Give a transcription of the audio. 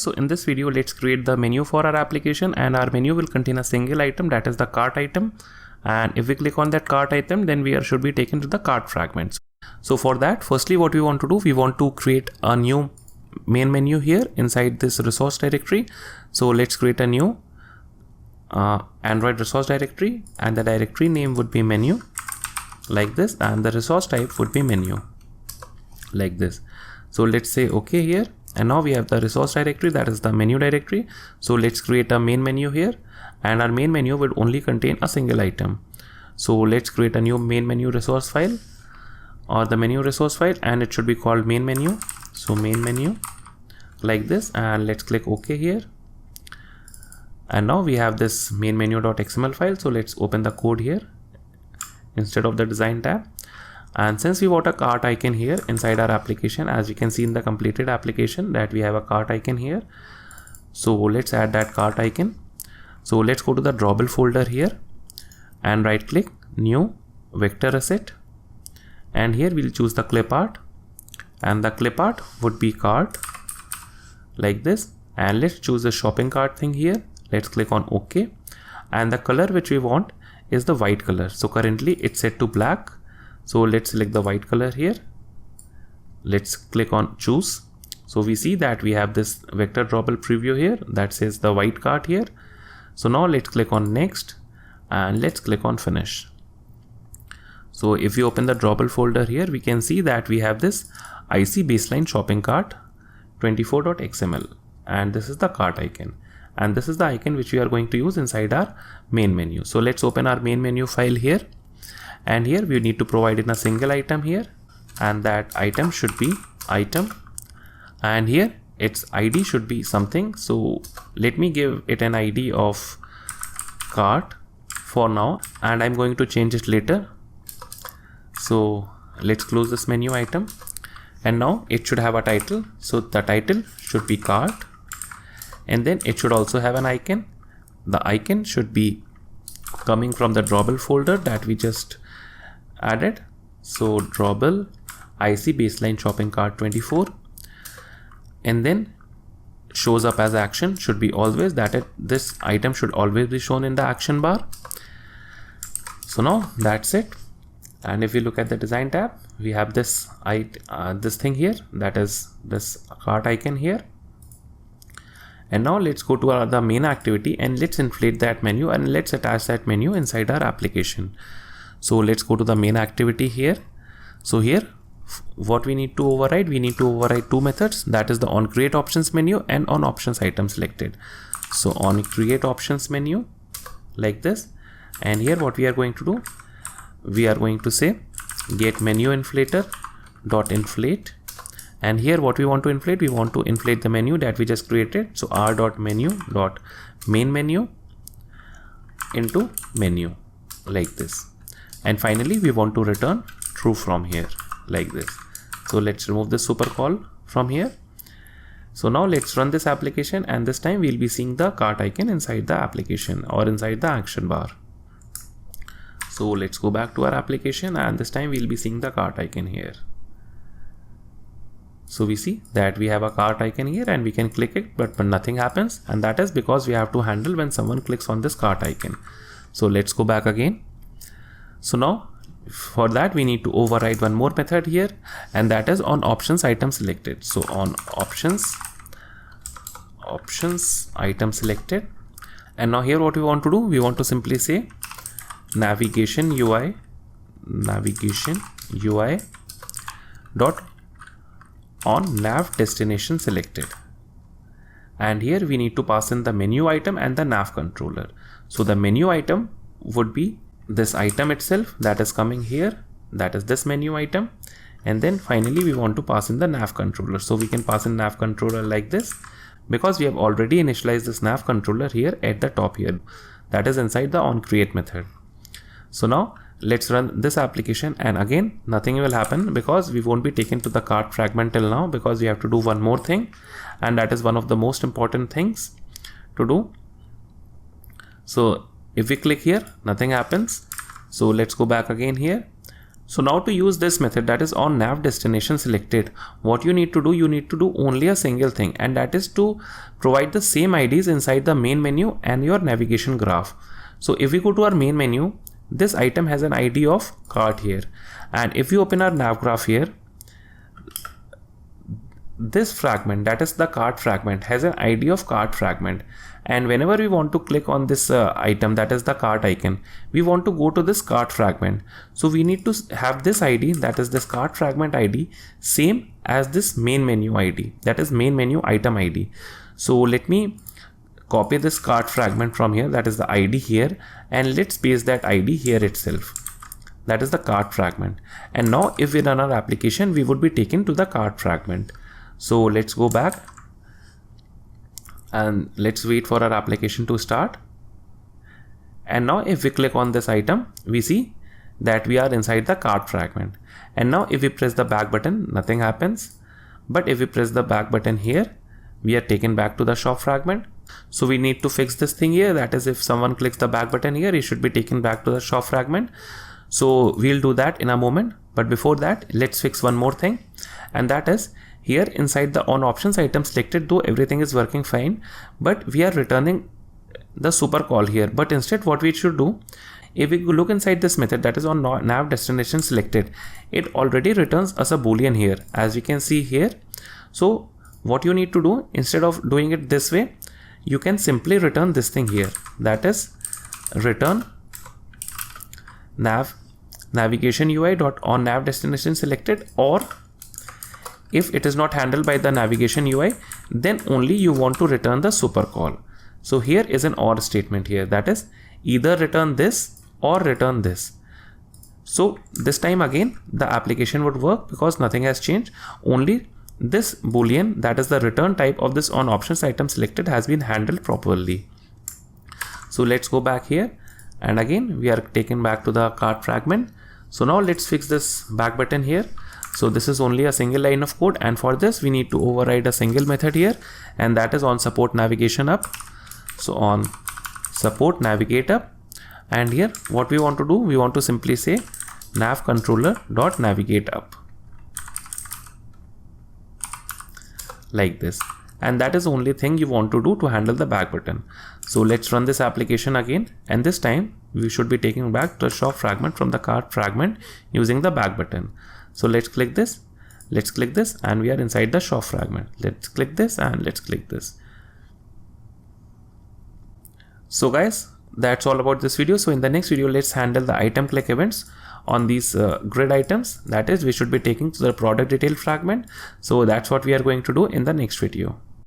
So in this video, let's create the menu for our application, and our menu will contain a single item, that is the cart item. And if we click on that cart item, then we should be taken to the cart fragments. So for that, firstly, what we want to do, we want to create a new main menu here inside this resource directory. So let's create a new Android resource directory, and the directory name would be menu like this, and the resource type would be menu like this. So let's say okay here, and now we have the resource directory, that is the menu directory. So let's create a main menu here, and our main menu will only contain a single item. So let's create a new main menu resource file, or the menu resource file, and it should be called main menu. So main menu like this, and let's click OK here. And now we have this main menu.xml file. So let's open the code here instead of the design tab. And since we want a cart icon here inside our application, as we can see in the completed application that we have a cart icon here. So let's add that cart icon. So let's go to the drawable folder here and right click, new vector asset. And here we'll choose the clip art, and the clip art would be cart like this. And let's choose the shopping cart thing here. Let's click on OK. And the color which we want is the white color. So currently it's set to black. So let's select the white color here. Let's click on choose. So we see that we have this vector drawable preview here that says the white cart here. So now let's click on next, and let's click on finish. So if we open the drawable folder here, we can see that we have this IC baseline shopping cart 24.xml, and this is the cart icon, and this is the icon which we are going to use inside our main menu. So let's open our main menu file here, and here we need to provide in a single item here, and that item should be item, and here its ID should be something. So let me give it an ID of cart for now, and I'm going to change it later. So let's close this menu item, and now it should have a title. So the title should be cart, and then it should also have an icon. The icon should be coming from the drawable folder that we just added. So drawable IC baseline shopping cart 24, and then shows up as action should be always that this item should always be shown in the action bar. So now that's it. And if we look at the design tab, we have this thing here, that is this cart icon here. And now let's go to the main activity, and let's inflate that menu, and let's attach that menu inside our application. So let's go to the main activity here. So here what we need to override, we need to override two methods, that is the on create options menu and on options item selected. So on create options menu like this, and here what we are going to do, we are going to say get menu inflator dot inflate, and here what we want to inflate, we want to inflate the menu that we just created. So r dot menu dot main menu into menu like this, and finally we want to return true from here like this. So let's remove this super call from here. So now let's run this application, and this time we'll be seeing the cart icon inside the application or inside the action bar. So let's go back to our application, and this time we'll be seeing the cart icon here. So we see that we have a cart icon here, and we can click it, but nothing happens, and that is because we have to handle when someone clicks on this cart icon. So let's go back again. So now for that we need to override one more method here, and that is on options item selected. So on options item selected, and now here what we want to do, we want to simply say navigation UI dot on nav destination selected, and here we need to pass in the menu item and the nav controller. So the menu item would be this item itself that is coming here, that is this menu item, and then finally we want to pass in the nav controller. So we can pass in nav controller like this, because we have already initialized this nav controller here at the top here, that is inside the on create method. So now let's run this application, and again nothing will happen because we won't be taken to the cart fragment till now, because we have to do one more thing, and that is one of the most important things to do. So if we click here, nothing happens. So let's go back again here, So now to use this method, that is on nav destination selected, what you need to do only a single thing, and that is to provide the same IDs inside the main menu and your navigation graph. So if we go to our main menu, this item has an ID of cart here, and if we open our nav graph here, this fragment, that is the cart fragment, has an ID of cart fragment, and whenever we want to click on this item, that is the cart icon, we want to go to this cart fragment. So we need to have this ID, that is this cart fragment ID, same as this main menu ID, that is main menu item ID. So let me copy this cart fragment from here, that is the ID here, and let's paste that ID here itself, that is the cart fragment. And now if we run our application, we would be taken to the cart fragment. So let's go back and let's wait for our application to start. And now if we click on this item, we see that we are inside the cart fragment. And now if we press the back button, nothing happens. But if we press the back button here, we are taken back to the shop fragment. So we need to fix this thing here, that is if someone clicks the back button here, he should be taken back to the shop fragment. So we'll do that in a moment. But before that, let's fix one more thing, and that is here inside the on options item selected, though everything is working fine, but we are returning the super call here. But instead what we should do, if we look inside this method, that is on nav destination selected, it already returns us a boolean here, as we can see here. So what you need to do, instead of doing it this way, you can simply return this thing here, that is return navigation UI dot on nav destination selected, or if it is not handled by the navigation UI, then only you want to return the super call. So here is an OR statement here, that is either return this or return this. So this time again the application would work because nothing has changed, only this boolean, that is the return type of this on options item selected, has been handled properly. So let's go back here, and again we are taken back to the cart fragment. So now let's fix this back button here. So this is only a single line of code, and for this we need to override a single method here, and that is on support navigation up. So on support navigate up, and here what we want to do, we want to simply say nav controller dot navigate up, like this, and that is the only thing you want to do to handle the back button. So let's run this application again, and this time we should be taking back the shop fragment from the cart fragment using the back button. So let's click this, and we are inside the shop fragment. Let's click this and let's click this. So guys, that's all about this video. So in the next video, let's handle the item click events on these grid items, that is we should be taking to the product detail fragment. So that's what we are going to do in the next video.